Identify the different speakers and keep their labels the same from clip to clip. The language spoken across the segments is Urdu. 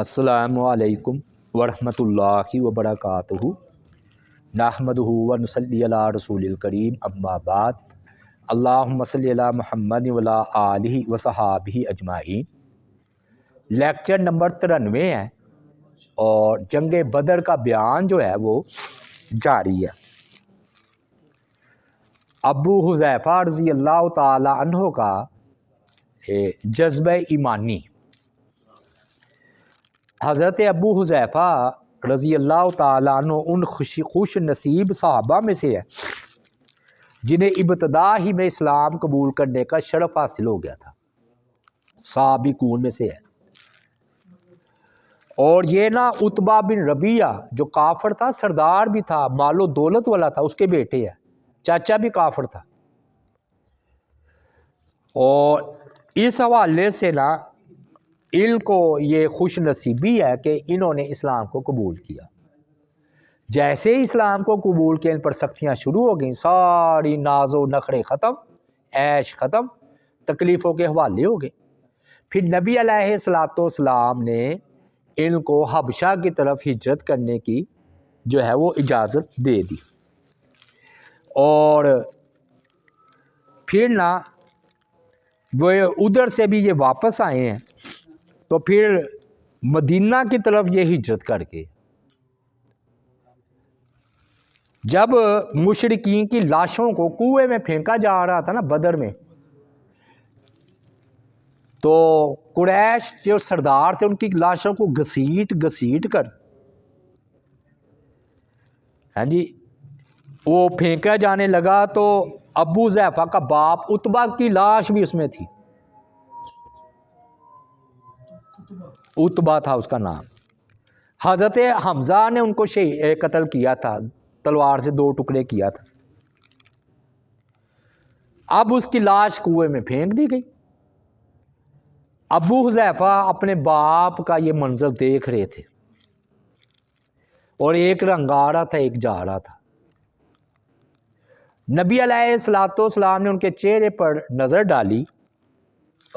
Speaker 1: السلام علیکم ورحمۃ اللہ وبرکاتہ نحمدہ ونصلی علی رسول الکریم اما بعد اللہم صلی علی محمد وعلی آلہ وصحابہ اجمعین۔ لیکچر نمبر 93 ہے اور جنگ بدر کا بیان جو ہے وہ جاری ہے۔ ابو حذیفہ رضی اللہ تعالی عنہ کا جذبہ ایمانی۔ حضرت ابو حذیفہ رضی اللہ تعالیٰ عنہ ان خوش نصیب صحابہ میں سے ہے جنہیں ابتدا ہی میں اسلام قبول کرنے کا شرف حاصل ہو گیا تھا، سابقون میں سے ہے۔ اور یہ نا عتبہ بن ربیعہ جو کافر تھا، سردار بھی تھا، مال و دولت والا تھا، اس کے بیٹے ہے، چاچا بھی کافر تھا۔ اور اس حوالے سے نا ان کو یہ خوش نصیبی ہے کہ انہوں نے اسلام کو قبول کیا۔ جیسے ہی اسلام کو قبول کیا ان پر سختیاں شروع ہو گئیں، ساری ناز و نخرے ختم، عیش ختم، تکلیفوں کے حوالے ہو گئے۔ پھر نبی علیہ السلام نے ان کو حبشہ کی طرف ہجرت کرنے کی جو ہے وہ اجازت دے دی۔ اور پھر نا وہ ادھر سے بھی یہ واپس آئے ہیں، تو پھر مدینہ کی طرف یہ ہجرت کر کے جب مشرکین کی لاشوں کو کنویں میں پھینکا جا رہا تھا نا بدر میں، تو قریش جو سردار تھے ان کی لاشوں کو گھسیٹ کر وہ پھینکا جانے لگا، تو ابو حذیفہ کا باپ عتبہ کی لاش بھی اس میں تھی، عتبہ تھا اس کا نام۔ حضرت حمزہ نے ان کو قتل کیا تھا، تلوار سے 2 ٹکڑے کیا تھا۔ اب اس کی لاش کنویں میں پھینک دی گئی۔ ابو حذیفہ اپنے باپ کا یہ منظر دیکھ رہے تھے، اور ایک رنگ آ رہا تھا، ایک جا رہا تھا۔ نبی علیہ السلام نے ان کے چہرے پر نظر ڈالی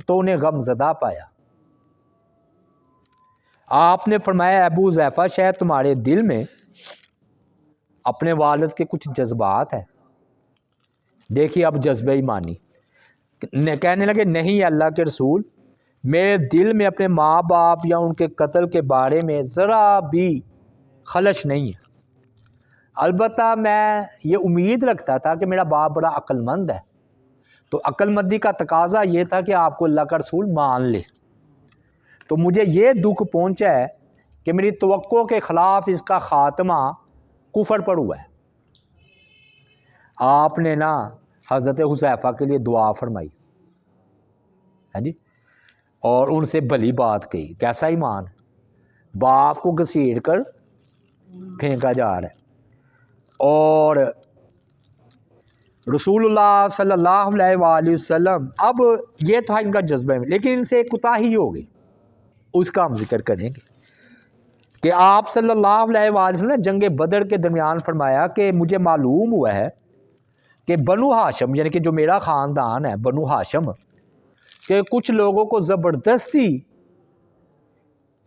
Speaker 1: تو انہیں غم زدہ پایا۔ آپ نے فرمایا، ابو حذیفہ شاید تمہارے دل میں اپنے والد کے کچھ جذبات ہیں۔ دیکھیے اب جذبہ ایمانی، کہنے لگے نہیں اللہ کے رسول، میرے دل میں اپنے ماں باپ یا ان کے قتل کے بارے میں ذرا بھی خلش نہیں ہے۔ البتہ میں یہ امید رکھتا تھا کہ میرا باپ بڑا عقل مند ہے، تو عقل مندی کا تقاضا یہ تھا کہ آپ کو اللہ کا رسول مان لے، تو مجھے یہ دکھ پہنچا ہے کہ میری توقع کے خلاف اس کا خاتمہ کفر پر ہوا ہے۔ آپ نے نا حضرت حذیفہ کے لیے دعا فرمائی، اور ان سے بھلی بات کہی۔ کیسا ایمان، باپ کو گھسیٹ کر پھینکا جا رہا ہے، اور رسول اللہ صلی اللہ علیہ وآلہ وسلم، اب یہ تھا ان کا جذبہ میں، لیکن ان سے ایک کوتاہی ہو گئی، اس کا ہم ذکر کریں گے کہ آپ صلی اللہ علیہ وآلہ وسلم نے جنگ بدر کے درمیان فرمایا کہ مجھے معلوم ہوا ہے کہ بنو ہاشم، یعنی کہ جو میرا خاندان ہے بنو ہاشم، کہ کچھ لوگوں کو زبردستی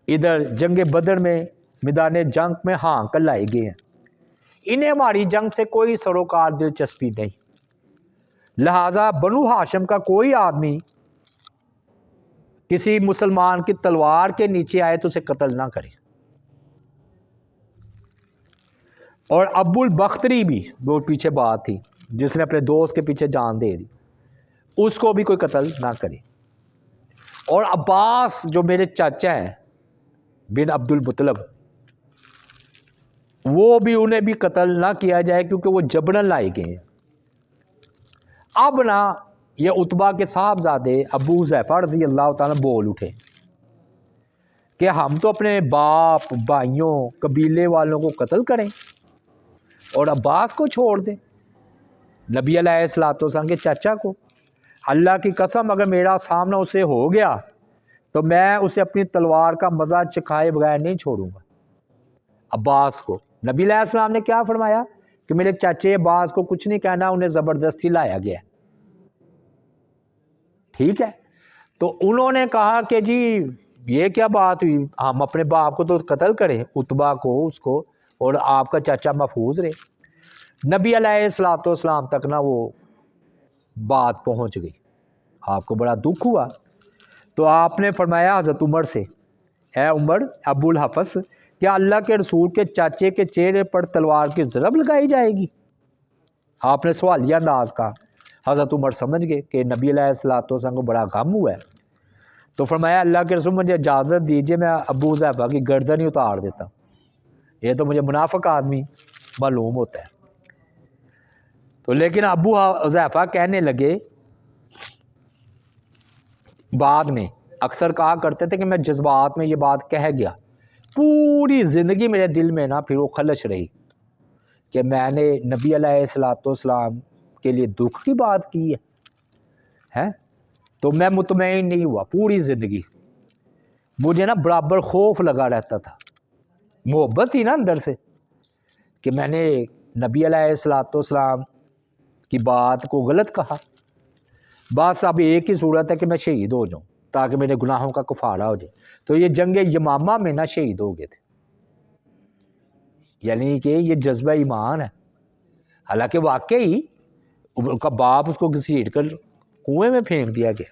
Speaker 1: ادھر جنگ بدر میں میدان جنگ میں ہانک کر لائے گئے ہیں، انہیں ہماری جنگ سے کوئی سروکار دلچسپی نہیں، لہٰذا بنو ہاشم کا کوئی آدمی کسی مسلمان کی تلوار کے نیچے آئے تو اسے قتل نہ کرے۔ اور ابو البختری بھی، وہ پیچھے بات تھی جس نے اپنے دوست کے پیچھے جان دے دی، اس کو بھی کوئی قتل نہ کرے۔ اور عباس جو میرے چاچا ہیں بن عبد المطلب، وہ بھی انہیں بھی قتل نہ کیا جائے کیونکہ وہ جبرن لائے گئے ہیں۔ اب نا یہ عتبہ کے صاحبزادے ابو حذیفہ رضی اللہ تعالیٰ بول اٹھے کہ ہم تو اپنے باپ، بھائیوں، قبیلے والوں کو قتل کریں اور عباس کو چھوڑ دیں، نبی علیہ السلام کے چاچا کو۔ اللہ کی قسم اگر میرا سامنا اسے ہو گیا تو میں اسے اپنی تلوار کا مزہ چکھائے بغیر نہیں چھوڑوں گا۔ عباس کو نبی علیہ السلام نے کیا فرمایا کہ میرے چاچے عباس کو کچھ نہیں کہنا، انہیں زبردستی لایا گیا، ٹھیک ہے؟ تو انہوں نے کہا کہ جی یہ کیا بات ہوئی، ہم اپنے باپ کو تو قتل کریں، اتبا کو، اس کو، اور آپ کا چاچا محفوظ رہے۔ نبی علیہ الصلوۃ والسلام تک نا وہ بات پہنچ گئی، آپ کو بڑا دکھ ہوا۔ تو آپ نے فرمایا حضرت عمر سے، اے عمر ابو الحفص، کیا اللہ کے رسول کے چاچے کے چہرے پر تلوار کی ضرب لگائی جائے گی؟ آپ نے سوالیہ انداز کا، حضرت عمر سمجھ گئے کہ نبی علیہ الصلوۃ والسلام کو بڑا غم ہوا ہے۔ تو فرمایا اللہ کے رسول مجھے اجازت دیجیے، میں ابو حذیفہ کی گردن ہی اتار دیتا ہوں، یہ تو مجھے منافق آدمی معلوم ہوتا ہے۔ تو لیکن ابو حذیفہ کہنے لگے، بعد میں اکثر کہا کرتے تھے کہ میں جذبات میں یہ بات کہہ گیا، پوری زندگی میرے دل میں نا پھر وہ خلش رہی کہ میں نے نبی علیہ الصلوۃ والسلام کے لیے دکھ کی بات کی ہے، تو میں مطمئن نہیں ہوا پوری زندگی، مجھے نا برابر خوف لگا رہتا تھا، محبت تھی نا اندر سے کہ میں نے نبی علیہ الصلوۃ والسلام کی بات کو غلط کہا، بس اب ایک ہی صورت ہے کہ میں شہید ہو جاؤں تاکہ میرے گناہوں کا کفارہ ہو جائے۔ تو یہ جنگ یمامہ میں نا شہید ہو گئے تھے، یعنی کہ یہ جذبہ ایمان ہے، حالانکہ واقعی ان کا باپ اس کو گھسیٹ کر کنویں میں پھینک دیا گیا،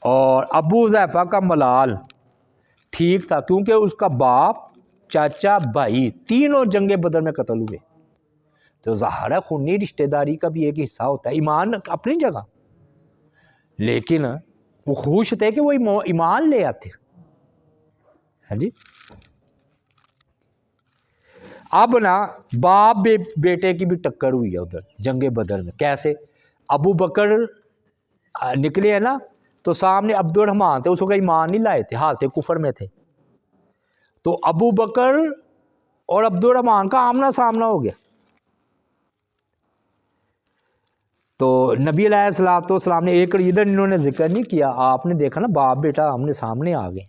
Speaker 1: اور ابو حذیفہ کا ملال ٹھیک تھا کیونکہ اس کا باپ، چاچا، بھائی تینوں جنگ بدر میں قتل ہوئے، تو ظاہر ہے خونی رشتہ داری کا بھی ایک حصہ ہوتا ہے، ایمان اپنی جگہ، لیکن وہ خوش تھے کہ وہ ایمان لے آتے، ہاں جی۔ اب نا باپ بیٹے کی بھی ٹکر ہوئی ہے ادھر جنگ بدر میں، کیسے؟ ابو بکر نکلے ہیں نا، تو سامنے عبد الرحمن تھے، اس کو ایمان نہیں لائے تھے، حالت کفر میں تھے، تو ابو بکر اور عبد الرحمن کا آمنا سامنا ہو گیا، تو نبی علیہ الصلوۃ والسلام نے ایک ادھر انہوں نے ذکر نہیں کیا، آپ نے دیکھا نا باپ بیٹا آمنے سامنے آ گئے،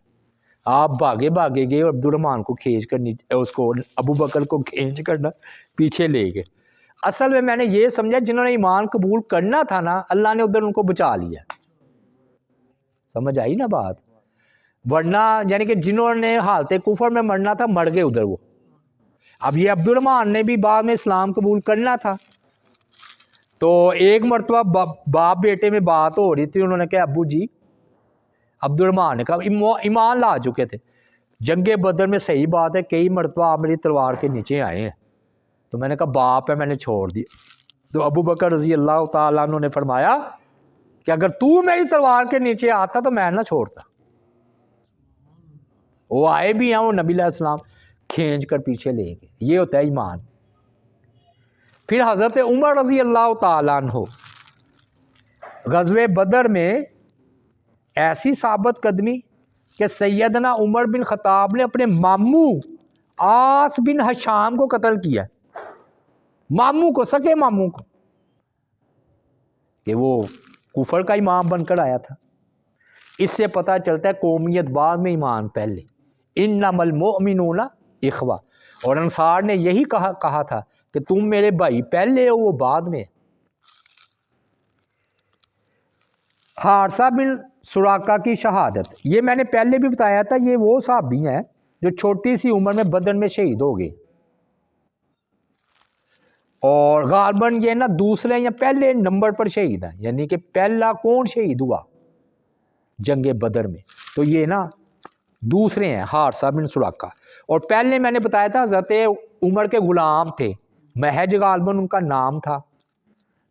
Speaker 1: آپ بھاگے گئے اور عبد الرحمن کو کھینچ کر اس کو ابو بکر کو کھینچ کر نا پیچھے لے گئے۔ اصل میں نے یہ سمجھا جنہوں نے ایمان قبول کرنا تھا نا، اللہ نے ادھر ان کو بچا لیا، سمجھ آئی نا بات؟ ورنہ یعنی کہ جنہوں نے حالت کفر میں مرنا تھا مر گئے ادھر وہ۔ اب یہ عبد الرحمن نے بھی بعد میں اسلام قبول کرنا تھا، تو ایک مرتبہ باپ بیٹے میں بات ہو رہی تھی، انہوں نے کہا ابو جی، عبد الرحمن نے کہا ایمان لا چکے تھے، جنگ بدر میں صحیح بات ہے کئی مرتبہ آپ میری تلوار کے نیچے آئے ہیں، تو میں نے کہا باپ ہے میں نے چھوڑ دی، تو ابو بکر رضی اللہ تعالیٰ عنہ نے فرمایا کہ اگر تو میری تلوار کے نیچے آتا تو میں نہ چھوڑتا، وہ آئے بھی ہیں، وہ نبی علیہ السلام کھینچ کر پیچھے لے گئے، یہ ہوتا ہے ایمان۔ پھر حضرت عمر رضی اللہ تعالیٰ عنہ غزوہ بدر میں ایسی ثابت قدمی کہ سیدنا عمر بن خطاب نے اپنے ماموں عاص بن ہشام کو قتل کیا، ماموں کو، سکے ماموں کو، کہ وہ کفر کا امام بن کر آیا تھا۔ اس سے پتہ چلتا ہے قومیت بعد میں ایمان پہلے، انما المؤمنون اخوہ، اور انصار نے یہی کہا تھا کہ تم میرے بھائی پہلے ہو وہ بعد میں۔ حارثہ بن سراقہ کی شہادت، یہ میں نے پہلے بھی بتایا تھا، یہ وہ صحابی ہیں جو چھوٹی سی عمر میں بدر میں شہید ہو گئے، اور غالباً یہ نا دوسرے یا پہلے نمبر پر شہید ہیں، یعنی کہ پہلا کون شہید ہوا جنگ بدر میں، تو یہ نا دوسرے ہیں حارثہ بن سراقہ، اور پہلے میں نے بتایا تھا حضرت عمر کے غلام تھے، محج غالباً ان کا نام تھا،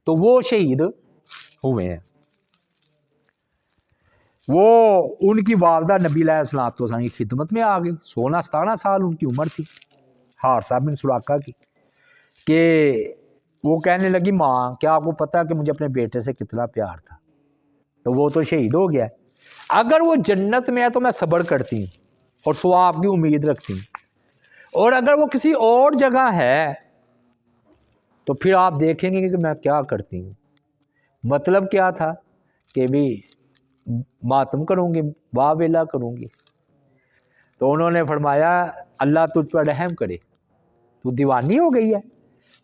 Speaker 1: تو وہ شہید ہوئے ہیں۔ وہ ان کی والدہ نبی علیہ الصلوۃ والسلام کی خدمت میں آ گئی، 16-17 سال ان کی عمر تھی حارثہ بن سراقہ کی، کہ وہ کہنے لگی ماں کیا آپ کو پتہ ہے کہ مجھے اپنے بیٹے سے کتنا پیار تھا، تو وہ تو شہید ہو گیا، اگر وہ جنت میں ہے تو میں صبر کرتی ہوں اور ثواب کی امید رکھتی ہوں، اور اگر وہ کسی اور جگہ ہے تو پھر آپ دیکھیں گے کہ میں کیا کرتی ہوں۔ مطلب کیا تھا کہ بھی ماتم کروں گی، واہ ویلا کروں گی، تو انہوں نے فرمایا اللہ تجھ پر رحم کرے، تو دیوانی ہو گئی ہے،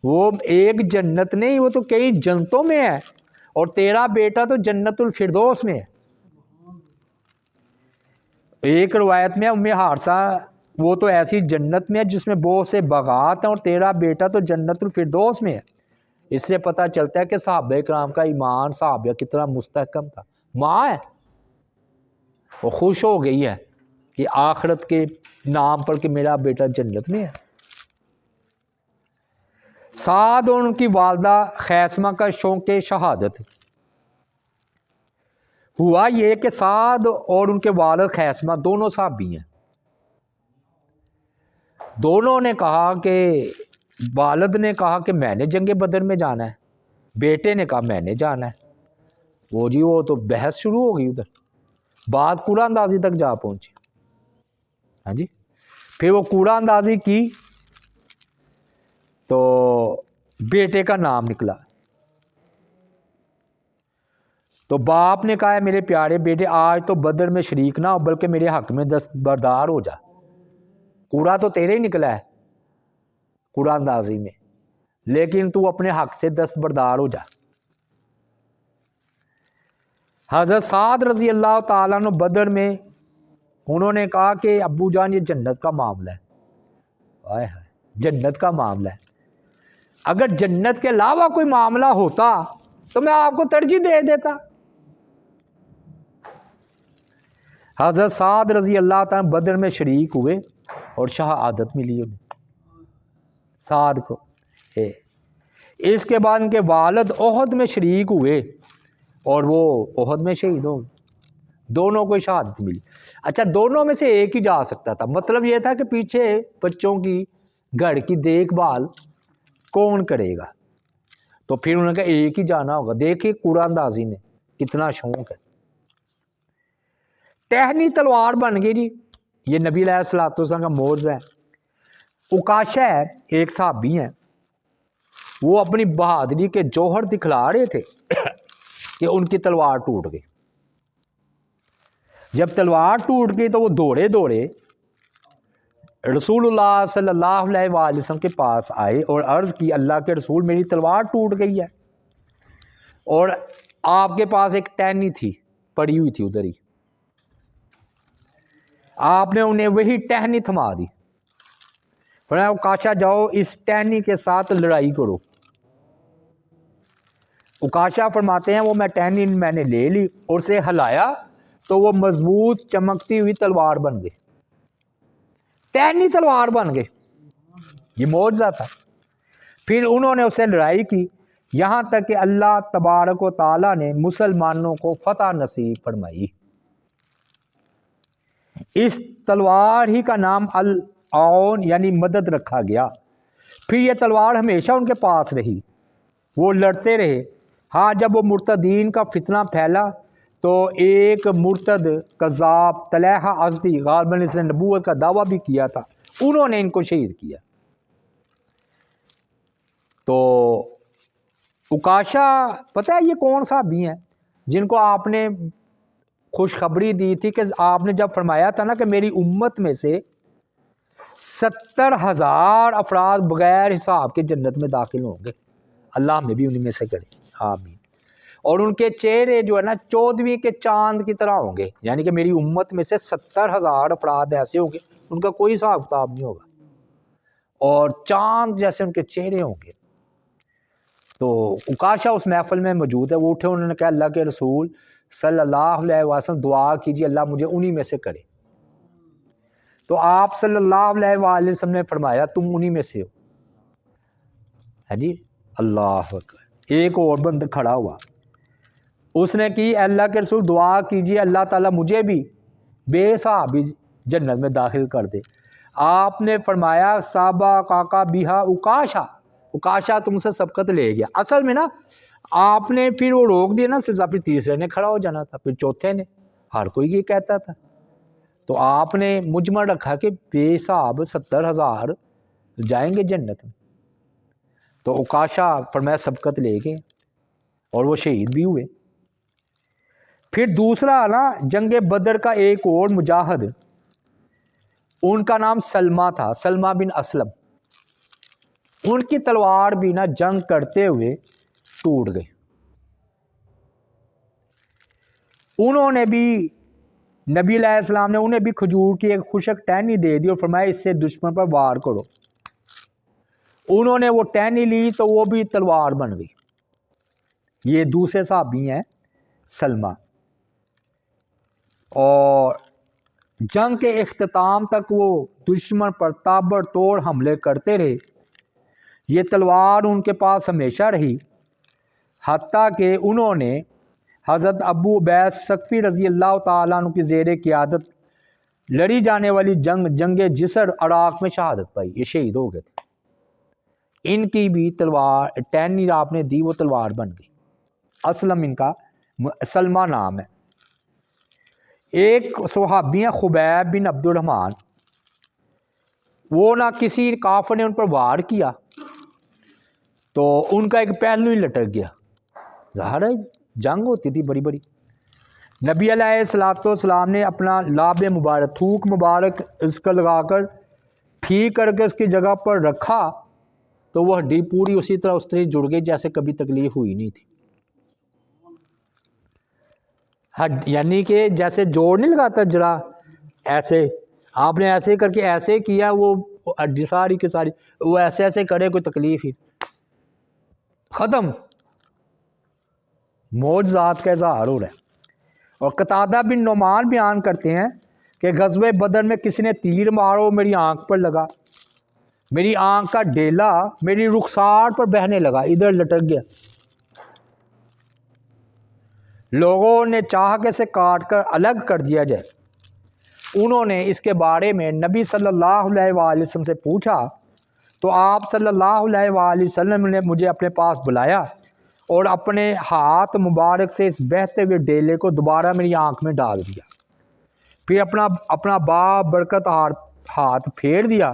Speaker 1: وہ ایک جنت نہیں، وہ تو کئی جنتوں میں ہے، اور تیرا بیٹا تو جنت الفردوس میں ہے، ایک روایت میں ام حارثہ وہ تو ایسی جنت میں ہے جس میں بہت سے باغات ہیں اور تیرا بیٹا تو جنت الفردوس میں ہے۔ اس سے پتہ چلتا ہے کہ صحابہ کرام کا ایمان صحابہ کتنا مستحکم تھا۔ ماں ہے وہ خوش ہو گئی ہے کہ آخرت کے نام پر کہ میرا بیٹا جنت میں ہے۔ سعد اور ان کی والدہ خیسمہ کا شوق شہادت ہوا یہ کہ سعد اور ان کے والد خیسمہ دونوں صحابی ہیں۔ دونوں نے کہا کہ والد نے کہا کہ میں نے جنگ بدر میں جانا ہے، بیٹے نے کہا میں نے جانا ہے۔ وہ تو بحث شروع ہو گئی، ادھر بات کوڑا اندازی تک جا پہنچی۔ ہاں جی، پھر وہ کوڑا اندازی کی تو بیٹے کا نام نکلا، تو باپ نے کہا ہے میرے پیارے بیٹے آج تو بدر میں شریک نہ ہو بلکہ میرے حق میں دستبردار ہو جا، کوڑا تو تیرے ہی نکلا ہے کوڑا اندازی میں، لیکن تو اپنے حق سے دستبردار ہو جا۔ حضرت سعد رضی اللہ تعالیٰ عنہ بدر میں انہوں نے کہا کہ ابو جان یہ جنت کا معاملہ ہے، آئے ہائے جنت کا معاملہ ہے، اگر جنت کے علاوہ کوئی معاملہ ہوتا تو میں آپ کو ترجیح دے دیتا۔ حضرت سعد رضی اللہ تعالیٰ بدر میں شریک ہوئے اور شہادت ملی انہیں سعد کو۔ اس کے بعد ان کے والد احد میں شریک ہوئے اور وہ احد میں شہید ہو گئے، دونوں کو شہادت ملی۔ اچھا دونوں میں سے ایک ہی جا سکتا تھا، مطلب یہ تھا کہ پیچھے بچوں کی گھر کی دیکھ بھال کون کرے گا، تو پھر انہوں نے کہا ایک ہی جانا ہوگا۔ دیکھیں کوڑا اندازی میں کتنا شوق ہے۔ ٹہنی تلوار بن گئی جی، یہ نبی علیہ الصلوۃ والسلام کا معجزہ ہے۔ اکاشا ہے ایک صحابی ہیں، وہ اپنی بہادری کے جوہر دکھلا رہے تھے کہ ان کی تلوار ٹوٹ گئی۔ جب تلوار ٹوٹ گئی تو وہ دوڑے رسول اللہ صلی اللہ علیہ وآلہ وسلم کے پاس آئے اور عرض کی اللہ کے رسول میری تلوار ٹوٹ گئی ہے، اور آپ کے پاس ایک ٹہنی تھی پڑی ہوئی تھی ادھر ہی، آپ نے انہیں وہی ٹہنی تھما دی، فرمایا اکاشا جاؤ اس ٹہنی کے ساتھ لڑائی کرو۔ اکاشا فرماتے ہیں وہ میں نے لے لی اور اسے ہلایا تو وہ مضبوط چمکتی ہوئی تلوار بن گئی، ٹہنی تلوار بن گئی، یہ معجزہ تھا۔ پھر انہوں نے اسے لڑائی کی یہاں تک کہ اللہ تبارک و تعالیٰ نے مسلمانوں کو فتح نصیب فرمائی۔ اس تلوار ہی کا نام العون یعنی مدد رکھا گیا۔ پھر یہ تلوار ہمیشہ ان کے پاس رہی، وہ لڑتے رہے۔ ہاں جب وہ مرتدین کا فتنہ پھیلا تو ایک مرتد کذاب طلحہ ازدی غالباً اس نے نبوت کا دعویٰ بھی کیا تھا، انہوں نے ان کو شہید کیا۔ تو اکاشا پتہ ہے یہ کون صحابی ہیں جن کو آپ نے خوشخبری دی تھی کہ آپ نے جب فرمایا تھا نا کہ میری امت میں سے 70,000 افراد بغیر حساب کے جنت میں داخل ہوں گے، اللہ ہمیں بھی انہیں میں سے کرے آمین۔ اور ان کے چہرے جو ہے نا 14ویں کے چاند کی طرح ہوں گے، یعنی کہ میری امت میں سے 70,000 افراد ایسے ہوں گے ان کا کوئی حساب کتاب نہیں ہوگا، اور چاند جیسے ان کے چہرے ہوں گے۔ تو اکاشا اس محفل میں موجود ہے، وہ اٹھے، انہوں نے کہا اللہ کے رسول صلی اللہ علیہ وسلم دعا کیجیے اللہ مجھے انہی میں سے کرے۔ تو آپ صلی اللہ علیہ وآلہ وسلم نے فرمایا تم انہی میں سے ہو، ہے جی اللہ اکبر۔ ایک اور بند کھڑا ہوا، اس نے کی اللہ کے رسول دعا کیجیے اللہ تعالیٰ مجھے بھی بے صحابی جنت میں داخل کر دے۔ آپ نے فرمایا صحابہ کاکا بیہا اکاشا تم سے سبقت لے گیا۔ اصل میں نا آپ نے پھر وہ روک دیا نا سلسلہ، پھر تیسرے نے کھڑا ہو جانا تھا، پھر چوتھے نے، ہر کوئی یہ کہتا تھا، تو آپ نے مجمل رکھا کہ بے حساب 70,000 جائیں گے جنت میں۔ تو اکاشا فرمایا سبقت لے گئے اور وہ شہید بھی ہوئے۔ پھر دوسرا نا جنگ بدر کا ایک اور مجاہد، ان کا نام سلمہ تھا، سلمہ بن اسلم، ان کی تلوار بھی نا جنگ کرتے ہوئے ٹوٹ گئی، انہوں نے بھی نبی علیہ السلام نے انہیں بھی کھجور کی ایک خشک ٹہنی دے دی اور فرمایا اس سے دشمن پر وار کرو۔ انہوں نے وہ ٹہنی لی تو وہ بھی تلوار بن گئی۔ یہ دوسرے صحابی ہیں سلمہ۔ اور جنگ کے اختتام تک وہ دشمن پر تابڑ توڑ حملے کرتے رہے۔ یہ تلوار ان کے پاس ہمیشہ رہی، حتیٰ کہ انہوں نے حضرت ابو عبید ثقفی رضی اللہ تعالیٰ عنہ کی زیر قیادت لڑی جانے والی جنگ جسر عراق میں شہادت پائی۔ یہ شہید ہو گئے تھے۔ ان کی بھی تلوار ٹہنی آپ نے دی، وہ تلوار بن گئی۔ اسلم ان کا سلمہ نام ہے۔ ایک صحابی ہیں خبیب بن عبد الرحمن، وہ نہ کسی کافر نے ان پر وار کیا تو ان کا ایک پہلو ہی لٹک گیا۔ ظاہر ہے جنگ ہوتی تھی بڑی بڑی۔ نبی علیہ السلام نے اپنا لاب مبارک تھوک مبارک اس کا لگا کر ٹھیک کر کے اس کی جگہ پر رکھا تو وہ ہڈی پوری اسی طرح اس طرح جڑ گئی جیسے کبھی تکلیف ہوئی نہیں تھی۔ یعنی کہ جیسے جوڑ نہیں لگاتا جڑا، ایسے آپ نے ایسے کر کے ایسے کیا، وہ ہڈی ساری کی ساری وہ ایسے ایسے کرے، کوئی تکلیف ہی ختم۔ معجزات کا اظہار ہو رہا ہے۔ اور قتادہ بن نعمان بیان کرتے ہیں کہ غزوہ بدر میں کسی نے تیر مارو، میری آنکھ پر لگا، میری آنکھ کا ڈیلا میری رخسار پر بہنے لگا، ادھر لٹک گیا۔ لوگوں نے چاہا کہ اسے کاٹ کر الگ کر دیا جائے۔ انہوں نے اس کے بارے میں نبی صلی اللہ علیہ وآلہ وسلم سے پوچھا تو آپ صلی اللہ علیہ وآلہ وسلم نے مجھے اپنے پاس بلایا اور اپنے ہاتھ مبارک سے اس بہتے ہوئے ڈیلے کو دوبارہ میری آنکھ میں ڈال دیا، پھر اپنا برکت ہاتھ پھیر دیا۔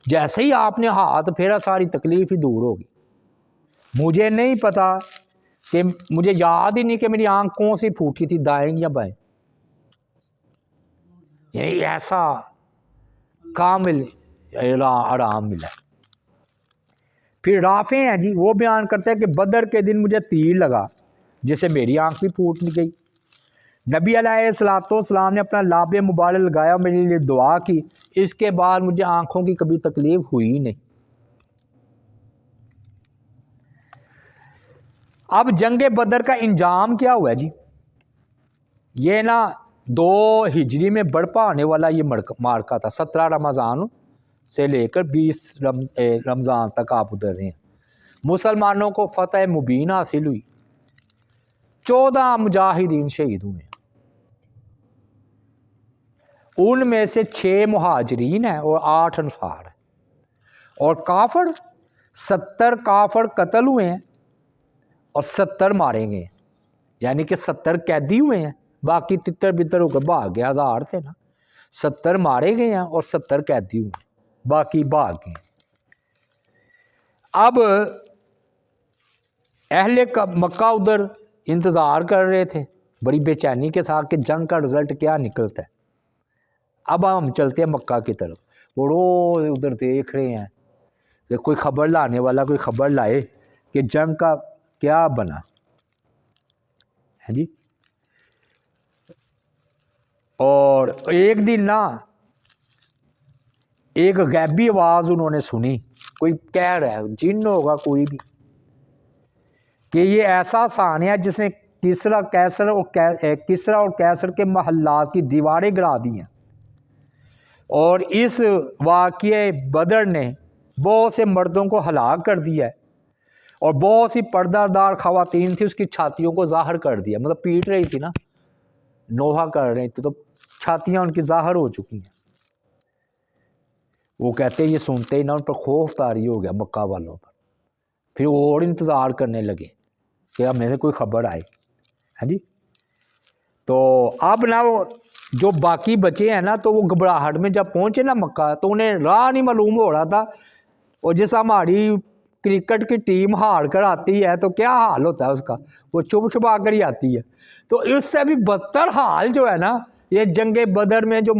Speaker 1: جیسے ہی آپ نے ہاتھ پھیرا ساری تکلیف ہی دور ہوگی۔ مجھے نہیں پتا کہ مجھے یاد ہی نہیں کہ میری آنکھ کون سی پھوٹی تھی، دائیں یا بائیں، یعنی ایسا کامل آرام ملا۔ پھر رافع ہیں جی، وہ بیان کرتے ہیں کہ بدر کے دن مجھے تیر لگا جس سے میری آنکھ بھی پھوٹ گئی۔ نبی علیہ السلام نے اپنا لاب مبارک لگایا اور میرے لیے دعا کی، اس کے بعد مجھے آنکھوں کی کبھی تکلیف ہوئی نہیں۔ اب جنگ بدر کا انجام کیا ہوا ہے جی؟ یہ نا 2 ہجری میں برپا ہونے والا یہ مارکا تھا۔ 17 رمضان سے لے کر 20 رمضان تک آپ ادھر رہے ہیں۔ مسلمانوں کو فتح مبین حاصل ہوئی، 14 مجاہدین شہید ہوئے ہیں۔ ان میں سے 6 مہاجرین ہیں اور 8 انصار ہیں، اور کافر 70 کافر قتل ہوئے ہیں اور 70 مارے گئے ہیں، یعنی کہ 70 قیدی ہوئے ہیں، باقی تتر بتر ہو کر بھاگ گئے، 1000 تھے نا، 70 مارے گئے ہیں اور 70 قیدی ہوئے ہیں، باقی بھاگ گئے ہیں۔ اب اہل مکہ ادھر انتظار کر رہے تھے بڑی بے چینی کے ساتھ کہ جنگ کا رزلٹ کیا نکلتا ہے۔ اب ہم چلتے ہیں مکہ کی طرف، وہ روز ادھر دیکھ رہے ہیں کہ کوئی خبر لانے والا کوئی خبر لائے کہ جنگ کا کیا بنا ہے جی۔ اور ایک دن نا ایک غیبی آواز انہوں نے سنی، کوئی کہہ رہا ہے، جن ہوگا کوئی بھی، کہ یہ ایسا سانیہ جس نے کسرا اور کیسر کے محلات کی دیواریں گرا دی ہیں، اور اس واقعے بدر نے بہت سے مردوں کو ہلاک کر دیا ہے اور بہت سی پردہ دار خواتین تھی اس کی چھاتیوں کو ظاہر کر دیا، مطلب پیٹ رہی تھی نا، نوحہ کر رہی تھی تو چھاتیاں ان کی ظاہر ہو چکی ہیں۔ وہ کہتے ہیں یہ سنتے ہی نا ان پر خوف طاری ہو گیا مکہ والوں پر، پھر وہ اور انتظار کرنے لگے کہ اب میرے کوئی خبر آئے، ہاں جی۔ تو اب نا وہ جو باقی بچے ہیں نا تو وہ گھبراہٹ میں جب پہنچے نا مکہ تو انہیں راہ نہیں معلوم ہو رہا تھا، اور جیسا ہماری کرکٹ کی ٹیم ہار کر آتی ہے تو کیا حال ہوتا ہے اس کا، وہ چھپ چھپا کر ہی آتی ہے، تو اس سے بھی بدتر حال جو ہے نا یہ جنگ بدر میں جو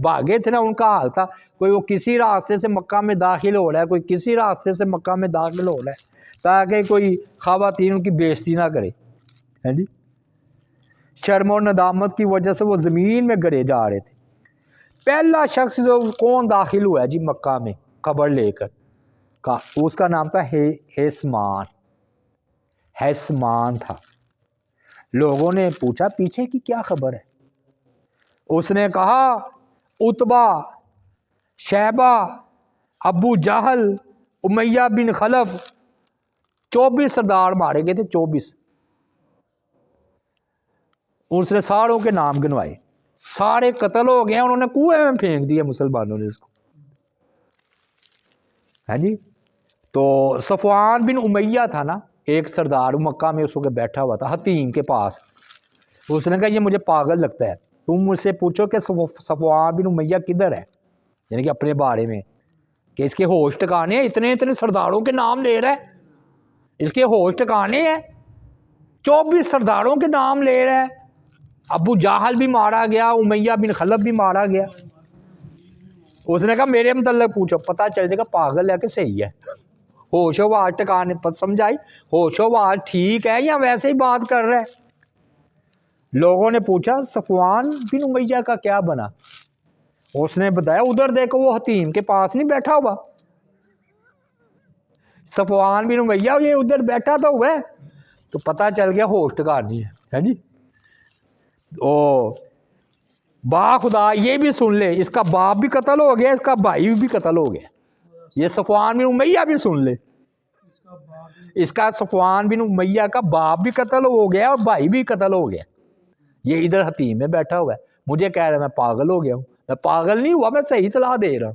Speaker 1: بھاگے تھے نا ان کا حال تھا۔ کوئی وہ کسی راستے سے مکہ میں داخل ہو رہا ہے، کوئی کسی راستے سے مکہ میں داخل ہو رہا ہے تاکہ کوئی خواتین کی بے عزتی نہ کرے، ہے جی۔ شرم و ندامت کی وجہ سے وہ زمین میں گرے جا رہے تھے. پہلا شخص جو کون داخل ہوا ہے جی مکہ میں خبر لے کر کا، اس کا نام تھا ہیسمان تھا. لوگوں نے پوچھا پیچھے کی کیا خبر ہے؟ اس نے کہا عتبہ، شیبہ، ابو جہل، امیہ بن خلف، 24 سردار مارے گئے تھے، 24. اس نے ساروں کے نام گنوائے، سارے قتل ہو گئے، انہوں نے کنویں میں پھینک دیا مسلمانوں نے اس کو. ہاں جی. تو صفوان بن امیہ تھا نا ایک سردار، مکہ میں اس وقت بیٹھا ہوا تھا حتیم کے پاس. اس نے کہا یہ مجھے پاگل لگتا ہے، تم مجھ سے پوچھو کہ صفوان بن امیہ کدھر ہے، یعنی کہ اپنے بارے میں، کہ اس کے ہوش ٹکانے ہیں، اتنے اتنے سرداروں کے نام لے رہا ہے، اس کے ہوش ٹکانے ہیں، 24 سرداروں کے نام لے رہا ہے. ابو جاہل بھی مارا گیا، امیہ بن خلف بھی مارا گیا. اس نے کہا میرے متعلق پوچھو، پتہ چل جائے گا پاگل ہے کہ صحیح ہے. ہوش و واس ٹکانے پر سمجھائی، ہوش و واس ٹھیک ہے یا ویسے ہی بات کر رہا ہے. لوگوں نے پوچھا صفوان بن امیہ کا کیا بنا؟ اس نے بتایا ادھر دیکھو وہ حتیم کے پاس نہیں بیٹھا ہوا، صفوان بن امیہ یہ ادھر بیٹھا تو ہوا ہے. تو پتہ چل گیا ہوش ٹکانی ہے جی. او با خدا یہ بھی سن لے، اس کا باپ بھی قتل ہو گیا، اس کا بھائی بھی قتل ہو گیا. یہ صفوان بن امیہ بھی سن لے، اس کا صفوان بن امیہ کا باپ بھی قتل ہو گیا اور بھائی بھی قتل ہو گیا. یہ ادھر حتیم میں بیٹھا ہوا ہے، مجھے کہہ رہا ہے میں پاگل ہو گیا ہوں. میں پاگل نہیں ہوا، میں صحیح اطلاع دے رہا ہوں.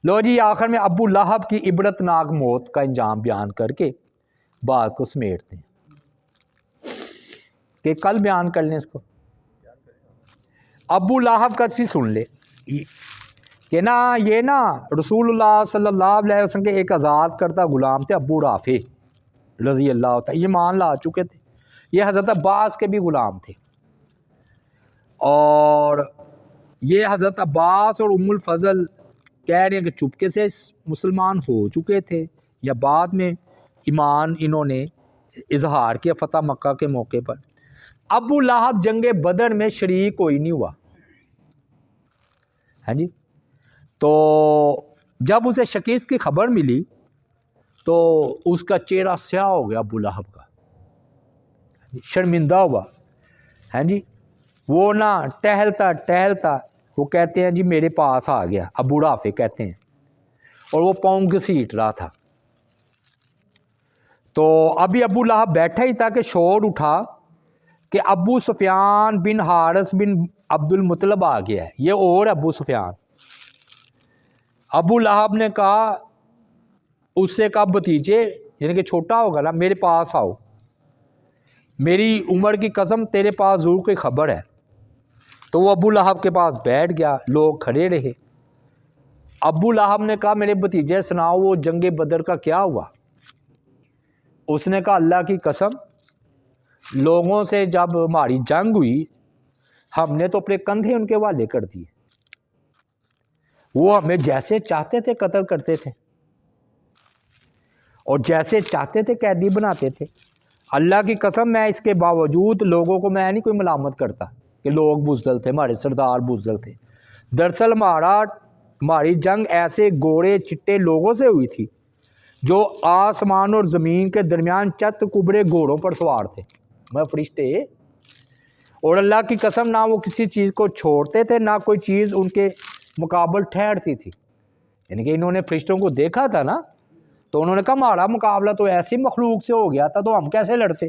Speaker 1: لو جی آخر میں ابو لہب کی عبرتناک موت کا انجام بیان کر کے بات کو سمیٹتے ہیں کہ کل بیان کر لیں اس کو. ابو لہب کا سی سن لے کہ نا یہ نا رسول اللہ صلی اللہ علیہ وسلم کے ایک آزاد کردہ غلام تھے ابو رافع رضی اللہ تعالیٰ، یہ مان لا چکے تھے. یہ حضرت عباس کے بھی غلام تھے، اور یہ حضرت عباس اور ام الفضل کہہ رہے ہیں کہ چپکے سے مسلمان ہو چکے تھے یا بعد میں ایمان انہوں نے اظہار کیا فتح مکہ کے موقع پر. ابو لہب جنگ بدر میں شریک کوئی نہیں ہوا. ہاں جی. تو جب اسے شکست کی خبر ملی تو اس کا چہرہ سیاہ ہو گیا ابو لہب کا، شرمندہ ہوا. ہاں جی. وہ نا ٹہلتا وہ کہتے ہیں جی میرے پاس آ گیا، ابو رافع کہتے ہیں، اور وہ پاؤں گھسیٹ رہا تھا. تو ابھی ابو لہب بیٹھا ہی تھا کہ شور اٹھا کہ ابو سفیان بن حارث بن عبد المطلب آ گیا ہے. یہ اور ابو سفیان. ابو لہب نے کہا، اس سے کہا بھتیجے یعنی کہ چھوٹا ہوگا نا، میرے پاس آؤ، میری عمر کی قسم تیرے پاس ضرور کوئی خبر ہے. تو وہ ابو لہب کے پاس بیٹھ گیا، لوگ کھڑے رہے. ابو لہب نے کہا میرے بھتیجے سناؤ وہ جنگ بدر کا کیا ہوا؟ اس نے کہا اللہ کی قسم لوگوں سے جب ہماری جنگ ہوئی ہم نے تو اپنے کندھے ان کے حوالے کر دیے، وہ ہمیں جیسے چاہتے تھے قتل کرتے تھے اور جیسے چاہتے تھے قیدی بناتے تھے. اللہ کی قسم میں اس کے باوجود لوگوں کو میں نہیں کوئی ملامت کرتا کہ لوگ بزدل تھے، ہمارے سردار بزدل تھے. دراصل ہماری جنگ ایسے گورے چٹے لوگوں سے ہوئی تھی جو آسمان اور زمین کے درمیان چت کبرے گھوڑوں پر سوار تھے، میں فرشتے. اور اللہ کی قسم نہ وہ کسی چیز کو چھوڑتے تھے، نہ کوئی چیز ان کے مقابل ٹھہرتی تھی. یعنی کہ انہوں نے فرشتوں کو دیکھا تھا نا، تو انہوں نے کہا ہمارا مقابلہ تو ایسی مخلوق سے ہو گیا تھا تو ہم کیسے لڑتے.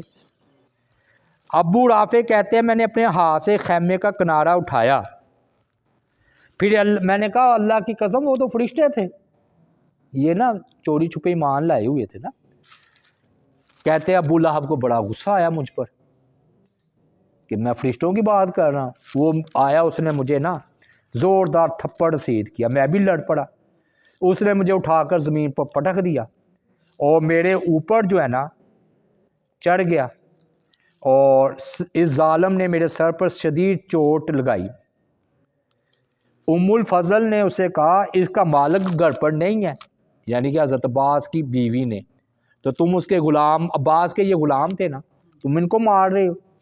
Speaker 1: ابو رافع کہتے ہیں میں نے اپنے ہاتھ سے خیمے کا کنارہ اٹھایا، پھر میں نے کہا اللہ کی قسم وہ تو فرشتے تھے، یہ نا چوری چھپے ایمان لائے ہوئے تھے نا. کہتے ابو لہب کو بڑا غصہ آیا مجھ پر کہ میں فرشتوں کی بات کر رہا ہوں. وہ آیا، اس نے مجھے نا زوردار تھپڑ سیدھ کیا، میں بھی لڑ پڑا. اس نے مجھے اٹھا کر زمین پر پٹک دیا اور میرے اوپر جو ہے نا چڑھ گیا، اور اس ظالم نے میرے سر پر شدید چوٹ لگائی. ام الفضل نے اسے کہا اس کا مالک گھر پر نہیں ہے، یعنی کہ حضرت عباس کی بیوی نے، تو تم اس کے غلام، عباس کے یہ غلام تھے نا، تم ان کو مار رہے ہو.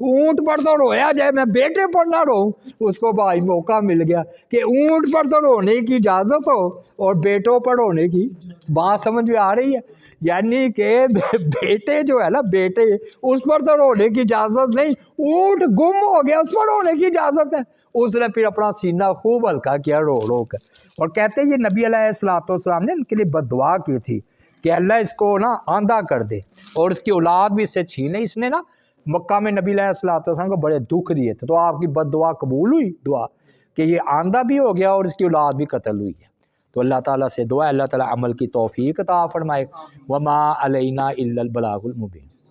Speaker 1: اونٹ پر تو رویا جائے، میں بیٹے پر نہ روؤں۔ اس کو بھائی موقع مل گیا کہ اونٹ پر تو رونے کی اجازت ہو اور بیٹوں پر رونے کی، بات سمجھ میں آ رہی ہے؟ یعنی کہ بیٹے جو ہے نا، بیٹے اس پر تو رونے کی اجازت نہیں، اونٹ گم ہو گیا اس پر رونے کی اجازت ہے۔ اس نے پھر اپنا سینہ خوب ہلکا کیا رو رو کر، اور کہتے ہیں یہ نبی علیہ السلام نے ان کے لیے بد دعا کی تھی کہ اللہ اس کو نا آندھا کر دے اور اس کی اولاد بھی اس سے چھینے۔ اس نے نا مکہ میں نبی علیہ السلام کو بڑے دکھ دیے تھے، تو آپ کی بد دعا قبول ہوئی دعا کہ یہ آندھا بھی ہو گیا اور اس کی اولاد بھی قتل ہوئی ہے۔ تو اللہ تعالیٰ سے دعا ہے اللہ تعالیٰ عمل کی توفیق عطا فرمائے۔ وما علینا الا البلاغ المبین۔